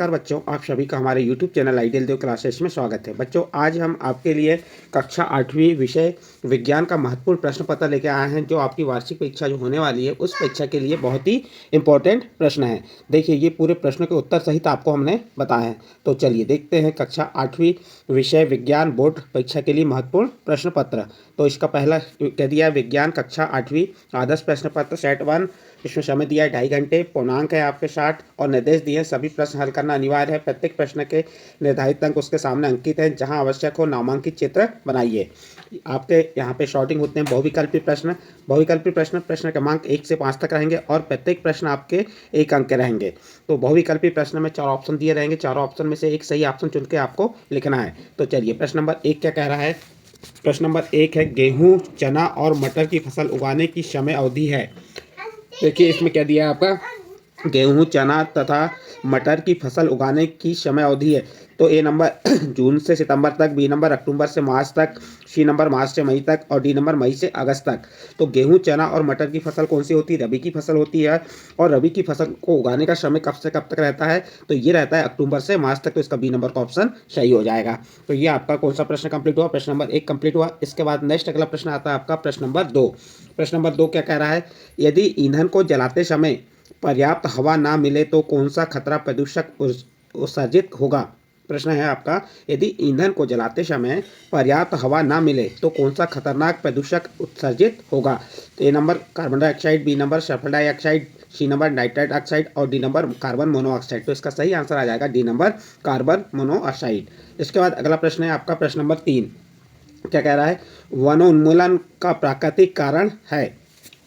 नमस्कार बच्चों, आप सभी का हमारे YouTube चैनल आइडियल देव क्लासेस में स्वागत है। बच्चों, आज हम आपके लिए कक्षा 8वीं विषय विज्ञान का महत्वपूर्ण प्रश्न पत्र लेके आए हैं, जो आपकी वार्षिक परीक्षा जो होने वाली है उस परीक्षा के लिए बहुत ही इंपॉर्टेंट प्रश्न है। देखिए, ये पूरे प्रश्न के उत्तर सहित आपको हमने बताए हैं। तो चलिए देखते हैं कक्षा 8वीं विषय विज्ञान बोर्ड परीक्षा के लिए महत्वपूर्ण प्रश्न पत्र। तो इसका पहला कह दिया विज्ञान कक्षा 8वीं आदर्श प्रश्न पत्र सेट 1। इसमें समय दिया है 2.5 घंटे, पूर्णांक है आपके 60 और निर्देश दिए हैं सभी प्रश्न हल करना अनिवार्य है। प्रत्येक प्रश्न के निर्धारित अंक उसके सामने अंकित हैं, जहां आवश्यक हो नामांकित चित्र बनाइए। आपके यहाँ पे शॉर्टिंग होते हैं बहुविकल्पी प्रश्न। बहुविकल्पी प्रश्न क्रमांक 1 से 5 तक रहेंगे और प्रत्येक प्रश्न आपके 1 अंक के रहेंगे। तो बहुविकल्पी प्रश्न में 4 ऑप्शन दिए रहेंगे, चारों ऑप्शन में से एक सही ऑप्शन चुन के आपको लिखना है। तो चलिए प्रश्न नंबर 1 क्या कह रहा है। प्रश्न नंबर 1 है, गेहूँ, चना और मटर की फसल उगाने की समय अवधि है। देखिए इसमें क्या दिया है आपका, गेहूं, चना तथा मटर की फसल उगाने की समय अवधि है। तो ए नंबर जून से सितंबर तक, बी नंबर अक्टूबर से मार्च तक, सी नंबर मार्च से मई तक और डी नंबर मई से अगस्त तक। तो गेहूं, चना और मटर की फसल कौन सी होती है? रबी की फसल होती है। और रबी की फसल को उगाने का समय कब से कब तक रहता है? तो ये रहता है अक्टूबर से मार्च तक। तो इसका बी नंबर का ऑप्शन सही हो जाएगा। तो ये आपका कौन सा प्रश्न कंप्लीट हुआ? प्रश्न नंबर 1 कंप्लीट हुआ। इसके बाद नेक्स्ट अगला प्रश्न आता है आपका प्रश्न नंबर 2। प्रश्न नंबर 2 क्या कह रहा है, यदि ईंधन को जलाते समय पर्याप्त हवा ना मिले तो कौन सा खतरा प्रदूषक उत्सर्जित होगा? प्रश्न है आपका, यदि ईंधन को जलाते समय पर्याप्त हवा ना मिले तो कौन सा खतरनाक प्रदूषक उत्सर्जित होगा? तो A number carbon dioxide, B number sulphur dioxide, C number nitrite oxide और डी नंबर कार्बन मोनोऑक्साइड। तो इसका सही आंसर आ जाएगा डी नंबर कार्बन मोनोऑक्साइड। इसके बाद अगला प्रश्न है आपका प्रश्न नंबर 3। क्या कह रहा है, वनोन्मूलन का प्राकृतिक कारण है।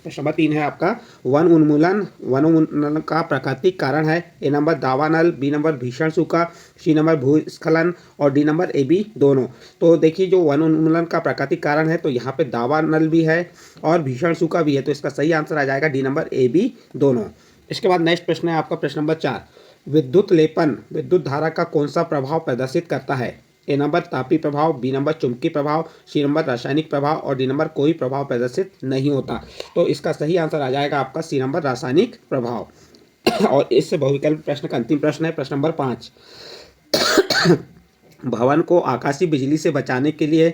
प्रश्न नंबर 3 है आपका, वनोन्मूलन का प्राकृतिक कारण है। ए नंबर दावानल, बी नंबर भीषण सूखा, सी नंबर भूस्खलन और डी नंबर ए बी दोनों। तो देखिए जो वनोन्मूलन का प्राकृतिक कारण है, तो यहाँ पे दावानल भी है और भीषण सूखा भी है। तो इसका सही आंसर आ जाएगा डी नंबर ए बी दोनों। इसके बाद नेक्स्ट प्रश्न है आपका प्रश्न नंबर 4। विद्युत लेपन विद्युत धारा का कौन सा प्रभाव प्रदर्शित करता है? ए नंबर तापी प्रभाव, बी नंबर चुंबकीय प्रभाव, सी नंबर रासायनिक प्रभाव और डी नंबर कोई प्रभाव प्रदर्शित नहीं होता। तो इसका सही आंसर आ जाएगा आपका सी नंबर रासायनिक प्रभाव। और इससे बहुविकल्प प्रश्न का अंतिम प्रश्न है प्रश्न नंबर 5। भवन को आकाशीय बिजली से बचाने के लिए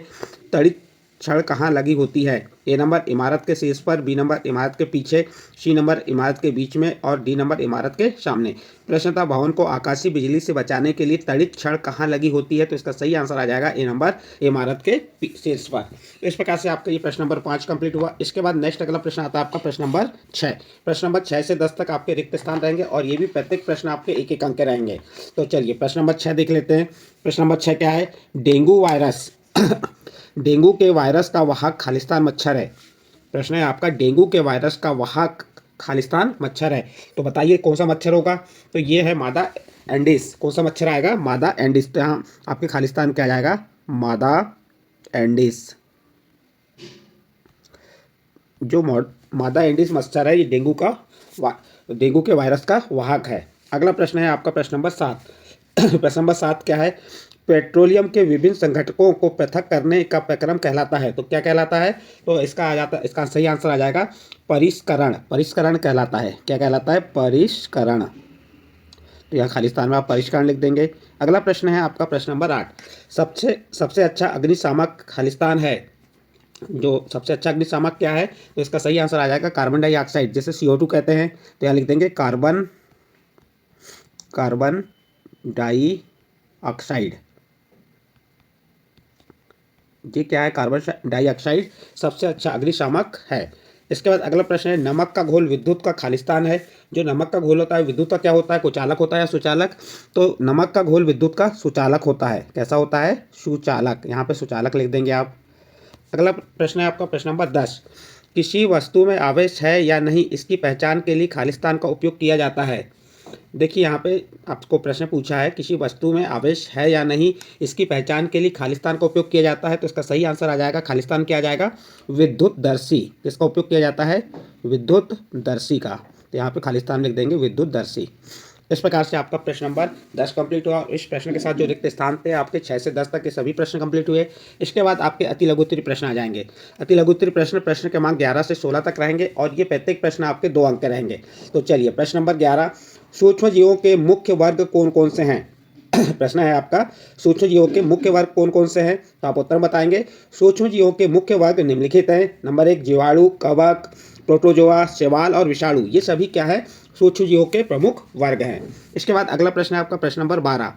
तड़ित छड़ कहाँ लगी होती है? ए नंबर इमारत के शीर्ष पर, बी नंबर इमारत के पीछे, सी नंबर इमारत के बीच में और डी नंबर इमारत के सामने। प्रश्न था भवन को आकाशीय बिजली से बचाने के लिए तड़ित छड़ कहाँ लगी होती है? तो इसका सही आंसर आ जाएगा ए नंबर इमारत के शीर्ष पर। तो इस प्रकार से आपका ये प्रश्न नंबर 5 कंप्लीट हुआ। इसके बाद नेक्स्ट अगला प्रश्न आता है आपका प्रश्न नंबर 6। प्रश्न नंबर 6 से 10 तक आपके रिक्त स्थान रहेंगे और ये भी प्रत्येक प्रश्न आपके 1-1 अंक के रहेंगे। तो चलिए प्रश्न नंबर 6 देख लेते हैं। प्रश्न नंबर 6 क्या है, डेंगू वायरस डेंगू के वायरस का वाहक खालिस्तान मच्छर है। प्रश्न है आपका, डेंगू के वायरस का वाहक खालिस्तान मच्छर है। तो बताइए कौन सा मच्छर होगा? तो ये है मादा एंडिस। कौन सा मच्छर आएगा? मादा एंडिस। तो यहाँ आपके खालिस्तान क्या आ जाएगा? मादा एंडिस। जो मादा एंडिस मच्छर है, ये डेंगू के वायरस का वाहक है। अगला प्रश्न है आपका प्रश्न नंबर 7। प्रश्न नंबर 7 क्या है, पेट्रोलियम के विभिन्न संघटकों को पृथक करने का प्रक्रम कहलाता है। तो क्या कहलाता है? तो इसका सही आंसर आ जाएगा परिष्करण। परिष्करण कहलाता है। क्या कहलाता है? परिष्करण। तो यहाँ खालिस्तान में आप परिष्करण लिख देंगे। अगला प्रश्न है आपका प्रश्न नंबर 8। सबसे अच्छा अग्निशामक खालिस्तान है। जो सबसे अच्छा अग्निशामक क्या है? तो इसका सही आंसर आ जाएगा कार्बन डाइऑक्साइड, जिसे CO2 कहते हैं। तो यहाँ लिख देंगे कार्बन डाइऑक्साइड। ये क्या है? कार्बन डाइऑक्साइड सबसे अच्छा अग्निशामक है। इसके बाद अगला प्रश्न है, नमक का घोल विद्युत का खालिस्तान है। जो नमक का घोल होता है विद्युत का क्या होता है? कुचालक होता है या सुचालक? तो नमक का घोल विद्युत का सुचालक होता है। कैसा होता है? सुचालक। यहाँ पे सुचालक लिख देंगे आप। अगला प्रश्न है आपका प्रश्न नंबर 10। किसी वस्तु में आवेश है या नहीं, इसकी पहचान के लिए खालिस्तान का उपयोग किया जाता है। देखिए यहाँ पे आपको प्रश्न पूछा है, किसी वस्तु में आवेश है या नहीं, इसकी पहचान के लिए खालिस्तान का उपयोग किया जाता है। तो इसका सही आंसर आ जाएगा खालिस्तान क्या आ जाएगा? विद्युतदर्शी। किसका उपयोग किया जाता है? विद्युतदर्शी का। तो यहाँ पे खालिस्तान लिख देंगे विद्युतदर्शी। इस प्रकार से आपका प्रश्न नंबर 10 कंप्लीट हुआ। इस प्रश्न के साथ जो रिक्त स्थान थे आपके 6 से 10 तक के सभी प्रश्न कंप्लीट हुए। इसके बाद आपके अति लघुत्तरीय प्रश्न आ जाएंगे। अति लघुत्तरीय प्रश्न क्रमांक 11 से 16 तक रहेंगे और ये प्रत्येक प्रश्न आपके 2 अंक के रहेंगे। तो चलिए प्रश्न नंबर 11, सूक्ष्म जीवों के मुख्य वर्ग कौन कौन से हैं? प्रश्न है आपका, सूक्ष्म जीवों के मुख्य वर्ग कौन कौन से हैं? तो आप उत्तर बताएंगे। सूक्ष्म जीवों के मुख्य वर्ग निम्नलिखित हैं। नंबर 1 जीवाणु, कवक, प्रोटोजोआ, शैवाल और विषाणु। ये सभी क्या है? सूक्ष्म जीवों के प्रमुख वर्ग हैं। इसके बाद अगला प्रश्न है आपका प्रश्न नंबर 12।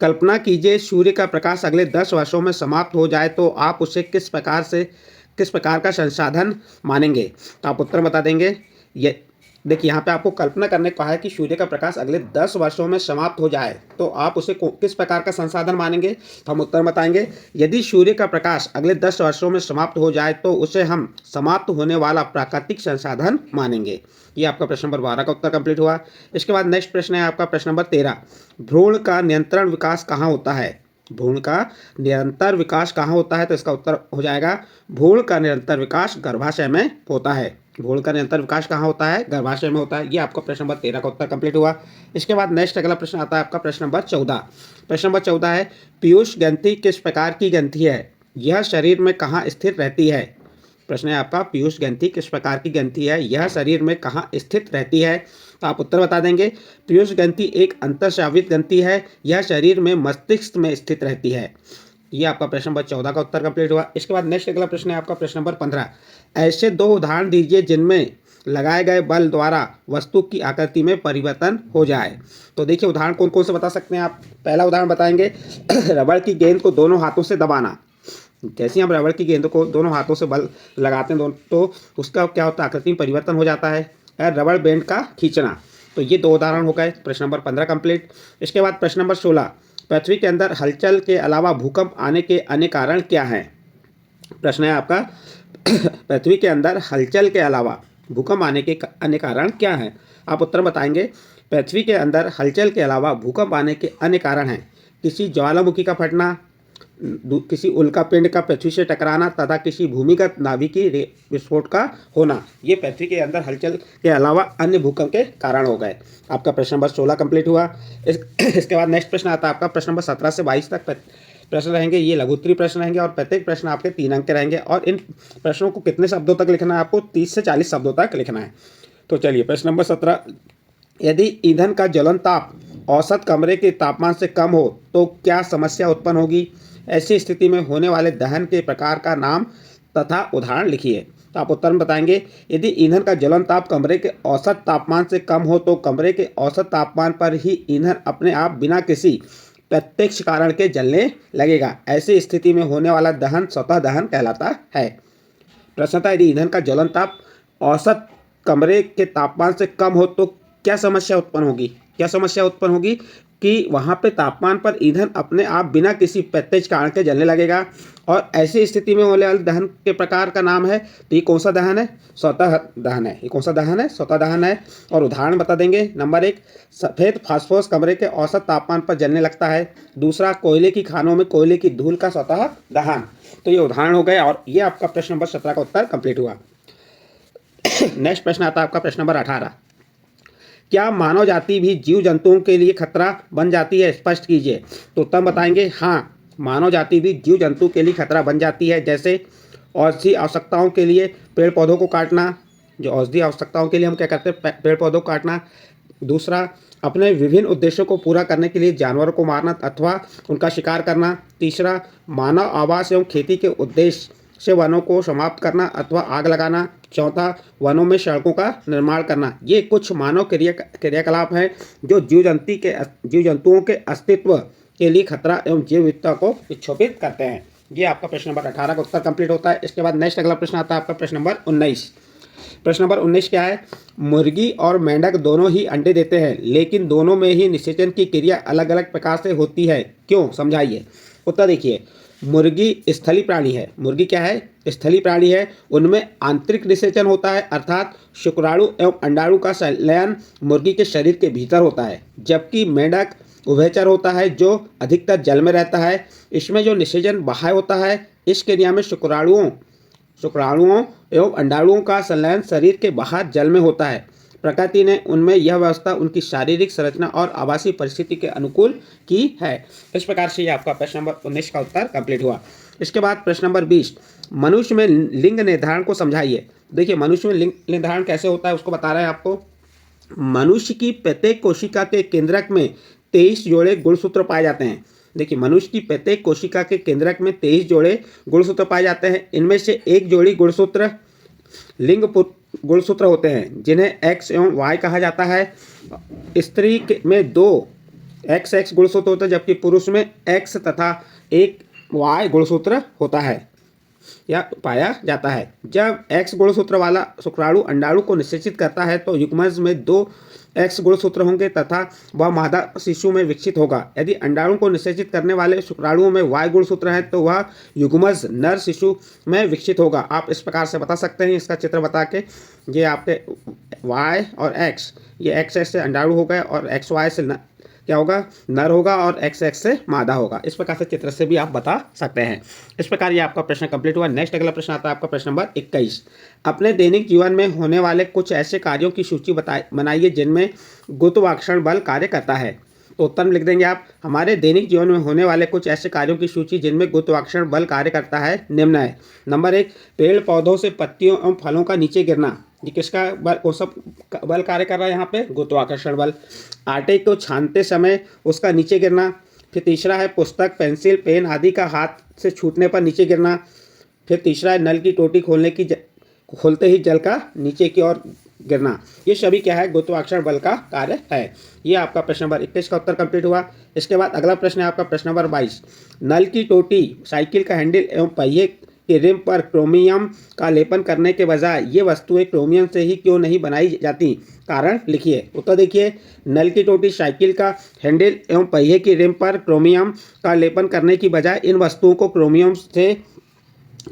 कल्पना कीजिए सूर्य का प्रकाश अगले 10 वर्षों में समाप्त हो जाए तो आप उसे किस प्रकार का संसाधन मानेंगे? तो आप उत्तर बता देंगे। ये देखिए, यहाँ पे आपको कल्पना करने को कहा है कि सूर्य का प्रकाश अगले 10 वर्षों में समाप्त हो जाए तो आप उसे किस प्रकार का संसाधन मानेंगे? तो हम उत्तर बताएंगे। यदि सूर्य का प्रकाश अगले 10 वर्षों में समाप्त हो जाए तो उसे हम समाप्त होने वाला प्राकृतिक संसाधन मानेंगे। ये आपका प्रश्न नंबर 12 का उत्तर कंप्लीट हुआ। इसके बाद नेक्स्ट प्रश्न है आपका प्रश्न नंबर 13। भ्रूण का नियंत्रण विकास कहाँ होता है? भ्रूण का निरंतर विकास कहाँ होता है? तो इसका उत्तर हो जाएगा भ्रूण का निरंतर विकास गर्भाशय में होता है। भ्रूण का निरंतर विकास कहाँ होता है? गर्भाशय में होता है। ये आपका प्रश्न नंबर 13 का उत्तर कंप्लीट हुआ। इसके बाद नेक्स्ट अगला प्रश्न आता है आपका प्रश्न नंबर 14। प्रश्न नंबर 14 है पीयूष ग्रंथि किस प्रकार की ग्रंथि है? यह शरीर में कहाँ स्थित रहती है? प्रश्न है आपका पीयूष ग्रंथि किस प्रकार की ग्रंथि है? यह शरीर में कहाँ स्थित रहती है? तो आप उत्तर बता देंगे। पीयूष ग्रंथि एक अंतःस्रावित ग्रंथि है। यह शरीर में मस्तिष्क में स्थित रहती है। ये आपका प्रश्न नंबर 14 का उत्तर कंप्लीट हुआ। इसके बाद नेक्स्ट अगला प्रश्न है आपका प्रश्न नंबर 15। ऐसे 2 उदाहरण दीजिए जिनमें लगाए गए बल द्वारा वस्तु की आकृति में परिवर्तन हो जाए। तो देखिए उदाहरण कौन कौन से बता सकते हैं आप। पहला उदाहरण बताएंगे रबड़ की गेंद को दोनों हाथों से दबाना। जैसे हम रबड़ की गेंद को दोनों हाथों से बल लगाते हैं तो उसका क्या होता है? आकृति में परिवर्तन हो जाता है। रबड़ बैंड का खींचना। तो ये 2 उदाहरण हो गए। प्रश्न नंबर 15 कंप्लीट। इसके बाद प्रश्न नंबर 16। पृथ्वी के अंदर हलचल के अलावा भूकंप आने के अन्य कारण क्या हैं? प्रश्न है आपका पृथ्वी के अंदर हलचल के अलावा भूकंप आने के अन्य कारण क्या हैं? आप उत्तर बताएंगे। पृथ्वी के अंदर हलचल के अलावा भूकंप आने के अन्य कारण हैं किसी ज्वालामुखी का फटना, किसी उल्का पिंड का पृथ्वी से टकराना तथा किसी भूमिगत नाभिकीय विस्फोट का होना। ये पृथ्वी के अंदर हलचल के अलावा अन्य भूकंप के कारण हो गए। आपका प्रश्न नंबर 16 कंप्लीट हुआ। इसके बाद नेक्स्ट प्रश्न आता है आपका प्रश्न नंबर 17 से 22 तक प्रश्न रहेंगे। ये लघु उत्तरीय प्रश्न रहेंगे और प्रत्येक प्रश्न आपके 3 अंक के रहेंगे। और इन प्रश्नों को कितने शब्दों तक लिखना है? आपको 30 से 40 शब्दों तक लिखना है। तो चलिए प्रश्न नंबर 17। यदि ईंधन का ज्वलन ताप औसत कमरे के तापमान से कम हो तो क्या समस्या उत्पन्न होगी? ऐसी स्थिति में होने वाले दहन के प्रकार का नाम तथा उदाहरण लिखिए। तो आप उत्तर में बताएंगे। यदि ईंधन का ज्वलन ताप कमरे के औसत तापमान से कम हो तो कमरे के औसत तापमान पर ही ईंधन अपने आप बिना किसी प्रत्यक्ष कारण के जलने लगेगा। ऐसी स्थिति में होने वाला दहन स्वतः दहन कहलाता है। प्रश्न था यदि ईंधन का ज्वलन ताप औसत कमरे के तापमान से कम हो तो क्या समस्या उत्पन्न होगी? क्या समस्या उत्पन्न होगी कि वहाँ पे तापमान पर ईंधन अपने आप बिना किसी प्रत्यक्ष कारण के जलने लगेगा। और ऐसी स्थिति में होने वाले दहन के प्रकार का नाम है। तो ये कौन सा दहन है? स्वतः दहन है। ये कौन सा दहन है? स्वतः दहन है। और उदाहरण बता देंगे। नंबर 1 सफ़ेद फास्फोरस कमरे के औसत तापमान पर जलने लगता है। दूसरा कोयले की खानों में कोयले की धूल का स्वतः दहन। तो ये उदाहरण हो गए और ये आपका प्रश्न नंबर 17 का उत्तर कंप्लीट हुआ। नेक्स्ट प्रश्न आता है आपका प्रश्न नंबर 18। क्या मानव जाति भी जीव जंतुओं के लिए खतरा बन जाती है? स्पष्ट कीजिए। तो उत्तर बताएंगे हाँ, मानव जाति भी जीव जंतु के लिए खतरा बन जाती है। जैसे औषधि आवश्यकताओं के लिए पेड़ पौधों को काटना। जो औषधि आवश्यकताओं के लिए हम क्या करते हैं? पेड़ पौधों को काटना। दूसरा अपने विभिन्न उद्देश्यों को पूरा करने के लिए जानवरों को मारना अथवा उनका शिकार करना। तीसरा मानव आवास एवं खेती के उद्देश्य से वनों को समाप्त करना अथवा आग लगाना। चौथा वनों में सड़कों का निर्माण करना। ये कुछ मानव क्रियाकलाप हैं जो जीव जंतुओं के अस्तित्व के लिए खतरा एवं जैव विविधता को विक्षोभित करते हैं। ये आपका प्रश्न नंबर 18 का उत्तर कंप्लीट होता है। इसके बाद नेक्स्ट अगला प्रश्न आता है आपका प्रश्न नंबर 19। प्रश्न नंबर 19 क्या है? मुर्गी और मेंढक दोनों ही अंडे देते हैं लेकिन दोनों में ही निषेचन की क्रिया अलग अलग प्रकार से होती है, क्यों? समझाइए। उत्तर देखिए। मुर्गी स्थलीय प्राणी है। मुर्गी क्या है? स्थलीय प्राणी है। उनमें आंतरिक निषेचन होता है अर्थात शुक्राणु एवं अंडाणु का संलयन मुर्गी के शरीर के भीतर होता है। जबकि मेंढक उभयचर होता है जो अधिकतर जल में रहता है। इसमें जो निषेचन बाह्य होता है इस क्रिया में शुक्राणुओं एवं अंडाणुओं का संलयन शरीर के बाहर जल में होता है। प्रकृति ने उनमें यह व्यवस्था उनकी शारीरिक संरचना और आवासीय परिस्थिति के अनुकूल की है। इस प्रकार से ये आपका प्रश्न नंबर 19 का उत्तर कंप्लीट हुआ। इसके बाद प्रश्न नंबर 20। मनुष्य में लिंग निर्धारण को समझाइए। देखिए मनुष्य में लिंग निर्धारण कैसे होता है उसको बता रहे हैं आपको। मनुष्य की प्रत्येक कोशिका के केंद्रक में 23 जोड़े गुणसूत्र पाए जाते हैं। देखिए, मनुष्य की प्रत्येक कोशिका के केंद्रक में 23 जोड़े गुणसूत्र पाए जाते हैं। इनमें से एक जोड़ी गुणसूत्र लिंग गुणसूत्र होते हैं, जिन्हें एक्स एवं वाई कहा जाता है। स्त्री में 2 XX गुणसूत्र होते हैं, जबकि पुरुष में X तथा एक Y गुणसूत्र होता है या पाया जाता है। जब X गुणसूत्र वाला शुक्राणु अंडाणु को निषेचित करता है तो युग्मज में 2 X गुणसूत्र होंगे तथा वह मादा शिशु में विकसित होगा। यदि अंडाणु को निषेचित करने वाले शुक्राणुओं में Y गुणसूत्र है तो वह युग्मज नर शिशु में विकसित होगा। आप इस प्रकार से बता सकते हैं, इसका चित्र बता के। ये आपके Y और X, ये XX से अंडाणु हो गए और XY से क्या होगा, नर होगा, और XX से मादा होगा। इस प्रकार से चित्र से भी आप बता सकते हैं। इस प्रकार ये आपका प्रश्न कंप्लीट हुआ। नेक्स्ट अगला प्रश्न आता है आपका प्रश्न नंबर 21। अपने दैनिक जीवन में होने वाले कुछ ऐसे कार्यों की सूची बनाइए जिनमें गुरुत्वाकर्षण बल कार्य करता है। तो उत्तर में लिख देंगे आप, हमारे दैनिक जीवन में होने वाले कुछ ऐसे कार्यों की सूची जिनमें गुरुत्वाकर्षण बल कार्य करता है निम्न है। नंबर 1, पेड़ पौधों से पत्तियों एवं फलों का नीचे गिरना। ये किसका बल, कौन सा बल कार्य कर रहा है यहाँ पे? गुरुत्वाकर्षण बल। आटे को छानते समय उसका नीचे गिरना। फिर तीसरा है पुस्तक, पेंसिल, पेन आदि का हाथ से छूटने पर नीचे गिरना। फिर तीसरा है नल की टोटी खोलते ही जल का नीचे की ओर गिरना। ये सभी क्या है? गुरुत्वाकर्षण बल का कार्य है। ये आपका प्रश्न नंबर 21 का उत्तर कंप्लीट हुआ। इसके बाद अगला प्रश्न है आपका प्रश्न नंबर 22। नल की टोटी, साइकिल का हैंडल एवं पहिए के रिम पर क्रोमियम का लेपन करने के बजाय ये वस्तुएं क्रोमियम से ही क्यों नहीं बनाई जाती? कारण लिखिए। उत्तर देखिए, नल की टोटी, साइकिल का हैंडल एवं पहिए की रिम पर क्रोमियम का लेपन करने की बजाय इन वस्तुओं को क्रोमियम से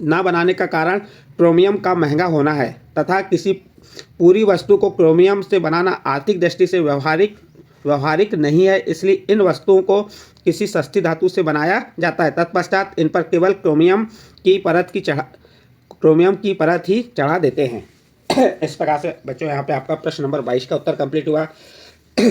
ना बनाने का कारण क्रोमियम का महंगा होना है तथा किसी पूरी वस्तु को क्रोमियम से बनाना आर्थिक दृष्टि से व्यवहारिक नहीं है, इसलिए इन वस्तुओं को किसी सस्ती धातु से बनाया जाता है। तत्पश्चात इन पर केवल क्रोमियम की परत ही चढ़ा देते हैं। इस प्रकार से बच्चों यहाँ पे आपका प्रश्न नंबर 22 का उत्तर कंप्लीट हुआ।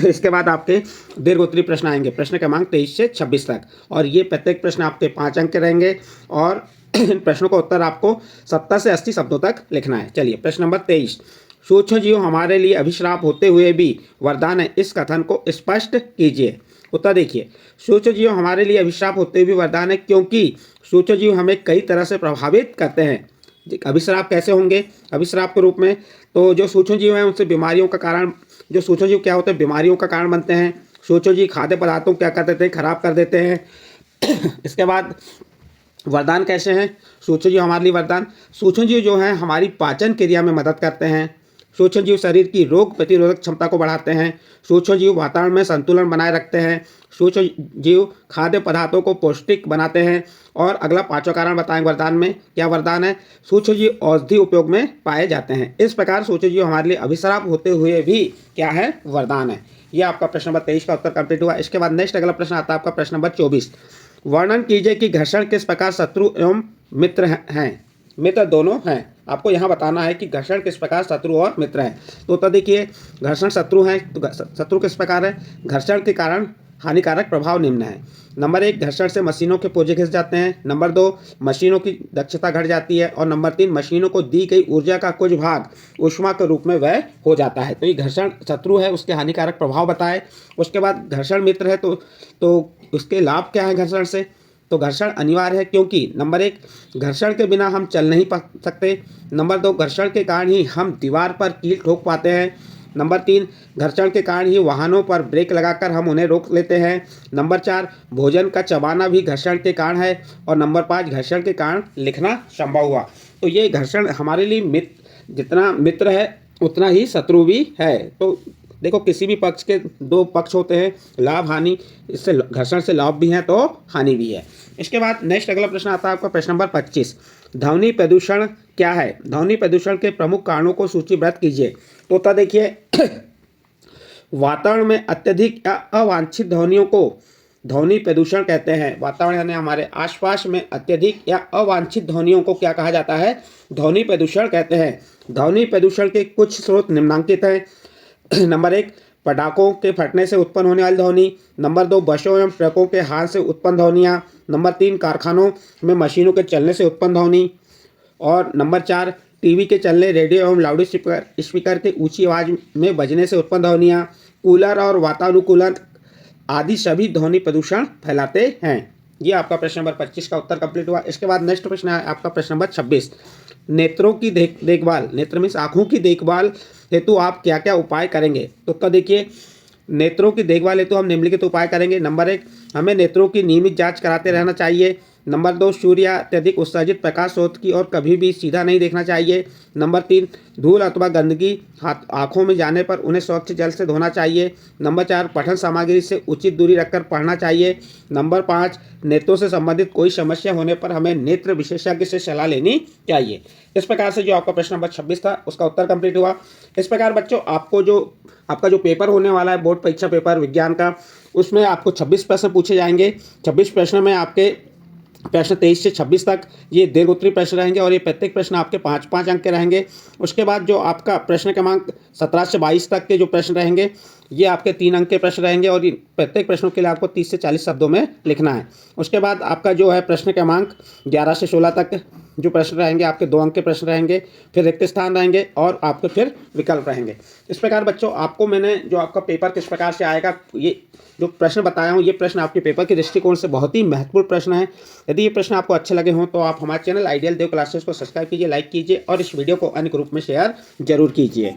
इसके बाद आपके दीर्घोत्तरीय प्रश्न आएंगे, प्रश्न क्रमांक 23 से 26 तक, और ये प्रत्येक प्रश्न आपके 5 अंक के रहेंगे और इन प्रश्नों का उत्तर आपको 70 से 80 शब्दों तक लिखना है। चलिए, प्रश्न नंबर 23। सूक्ष्म जीव हमारे लिए अभिशाप होते हुए भी वरदान है, इस कथन को स्पष्ट कीजिए। उत्तर देखिए, सूक्ष्म जीव हमारे लिए अभिशाप होते हुए भी वरदान है क्योंकि सूक्ष्म जीव हमें कई तरह से प्रभावित करते हैं। अभिशाप कैसे होंगे? अभिशाप के रूप में तो जो सूक्ष्म जीव हैं उनसे बीमारियों का कारण, जो सूक्ष्म जीव क्या होते हैं? बीमारियों का कारण बनते हैं। सूक्ष्म जीव खाद्य पदार्थों क्या कर देते हैं? खराब कर देते हैं। इसके बाद वरदान कैसे हैं सूक्ष्म जीव हमारे लिए? वरदान, सूक्ष्म जीव जो हैं हमारी पाचन क्रिया में मदद करते हैं। सूक्ष्म जीव शरीर की रोग प्रतिरोधक क्षमता को बढ़ाते हैं। सूक्ष्म जीव वातावरण में संतुलन बनाए रखते हैं। सूक्ष्म जीव खाद्य पदार्थों को पौष्टिक बनाते हैं। और अगला 5वां कारण बताएंगे वरदान में। क्या वरदान है? सूक्ष्म जीव औषधि उपयोग में पाए जाते हैं। इस प्रकार सूक्ष्म जीव हमारे लिए अभिशाप होते हुए भी क्या है? वरदान है। यह आपका प्रश्न नंबर 23 का उत्तर कंप्लीट हुआ। इसके बाद नेक्स्ट अगला प्रश्न आता है आपका प्रश्न नंबर 24। वर्णन कीजिए कि घर्षण किस प्रकार शत्रु एवं मित्र हैं। मित्र दोनों हैं। आपको यहाँ बताना है कि घर्षण किस प्रकार शत्रु और मित्र हैं। तो उत्तर देखिए, घर्षण शत्रु हैं तो शत्रु किस प्रकार है? घर्षण के कारण हानिकारक प्रभाव निम्न है। नंबर 1, घर्षण से मशीनों के पुर्जे घिस जाते हैं। नंबर 2, मशीनों की दक्षता घट जाती है। और नंबर 3, मशीनों को दी गई ऊर्जा का कुछ भाग ऊष्मा के रूप में व्यय हो जाता है। तो ये घर्षण शत्रु है, उसके हानिकारक प्रभाव बताए। उसके बाद घर्षण मित्र है तो उसके लाभ क्या है घर्षण से? तो घर्षण अनिवार्य है क्योंकि नंबर 1, घर्षण के बिना हम चल नहीं सकते। नंबर 2, घर्षण के कारण ही हम दीवार पर कील ठोक पाते हैं। नंबर 3, घर्षण के कारण ही वाहनों पर ब्रेक लगाकर हम उन्हें रोक लेते हैं। नंबर 4, भोजन का चबाना भी घर्षण के कारण है। और नंबर 5, घर्षण के कारण लिखना संभव हुआ। तो ये घर्षण हमारे लिए जितना मित्र है उतना ही शत्रु भी है। तो देखो, किसी भी पक्ष के 2 पक्ष होते हैं, लाभ हानि। इससे घर्षण से लाभ भी है तो हानि भी है। इसके बाद नेक्स्ट अगला प्रश्न आता है आपका प्रश्न नंबर 25। ध्वनि प्रदूषण क्या है? ध्वनि प्रदूषण के प्रमुख कारणों को सूचीबद्ध कीजिए। तो उत्तर देखिए, वातावरण में अत्यधिक या अवांछित ध्वनियों को ध्वनि प्रदूषण कहते हैं। वातावरण यानी हमारे आसपास में अत्यधिक या अवांछित ध्वनियों को क्या कहा जाता है? ध्वनि प्रदूषण कहते हैं। ध्वनि प्रदूषण के कुछ स्रोत निम्नलिखित हैं। नंबर 1, पटाखों के फटने से उत्पन्न होने वाली ध्वनि। नंबर 2, बसों एवं ट्रकों के हाथ से उत्पन्न ध्वनियाँ। नंबर 3, कारखानों में मशीनों के चलने से उत्पन्न ध्वनि। और नंबर 4, टीवी के चलने, रेडियो एवं लाउड स्पीकर के ऊंची आवाज़ में बजने से उत्पन्न ध्वनियाँ, कूलर और वातानुकूलन आदि सभी ध्वनि प्रदूषण फैलाते हैं। ये आपका प्रश्न नंबर 25 का उत्तर कंप्लीट हुआ। इसके बाद नेक्स्ट प्रश्न है आपका प्रश्न नंबर 26। नेत्रों की देखभाल, नेत्र मीन्स आँखों की देखभाल हेतु आप क्या क्या उपाय करेंगे? तो उत्तर देखिए, नेत्रों की देखभाल हेतु हम निम्नलिखित उपाय करेंगे। नंबर 1, हमें नेत्रों की नियमित जांच कराते रहना चाहिए। नंबर 2, सूर्य या अत्यधिक उत्सर्जित प्रकाश स्रोत की ओर कभी भी सीधा नहीं देखना चाहिए। नंबर 3, धूल अथवा गंदगी आँखों में जाने पर उन्हें स्वच्छ जल से धोना चाहिए। नंबर 4, पठन सामग्री से उचित दूरी रखकर पढ़ना चाहिए। नंबर 5, नेत्रों से संबंधित कोई समस्या होने पर हमें नेत्र विशेषज्ञ से सलाह लेनी चाहिए। इस प्रकार से जो आपका प्रश्न नंबर 26 था उसका उत्तर कंप्लीट हुआ। इस प्रकार बच्चों आपका जो पेपर होने वाला है बोर्ड परीक्षा पेपर विज्ञान का, उसमें आपको 26 प्रश्न पूछे जाएंगे। 26 प्रश्न में आपके प्रश्न 23 से 26 तक ये दीर्घोत्तरीय प्रश्न रहेंगे और ये प्रत्येक प्रश्न आपके 5-5 अंक के रहेंगे। उसके बाद जो आपका प्रश्न क्रमांक 17 से 22 तक के जो प्रश्न रहेंगे ये आपके 3 अंक के प्रश्न रहेंगे और प्रत्येक प्रश्नों के लिए आपको 30 से 40 शब्दों में लिखना है। उसके बाद आपका जो है प्रश्न क्रमांक 11 से 16 तक जो प्रश्न रहेंगे आपके 2 अंक के प्रश्न रहेंगे, फिर रिक्त स्थान रहेंगे और आपके फिर विकल्प रहेंगे। इस प्रकार बच्चों आपको मैंने जो आपका पेपर किस प्रकार से आएगा, ये जो प्रश्न बताया हूँ, ये प्रश्न आपके पेपर के दृष्टिकोण से बहुत ही महत्वपूर्ण प्रश्न है। यदि ये प्रश्न आपको अच्छे लगे हों तो आप हमारे चैनल आइडियल देव क्लासेस को सब्सक्राइब कीजिए, लाइक कीजिए और इस वीडियो को अन्य ग्रुप में शेयर जरूर कीजिए।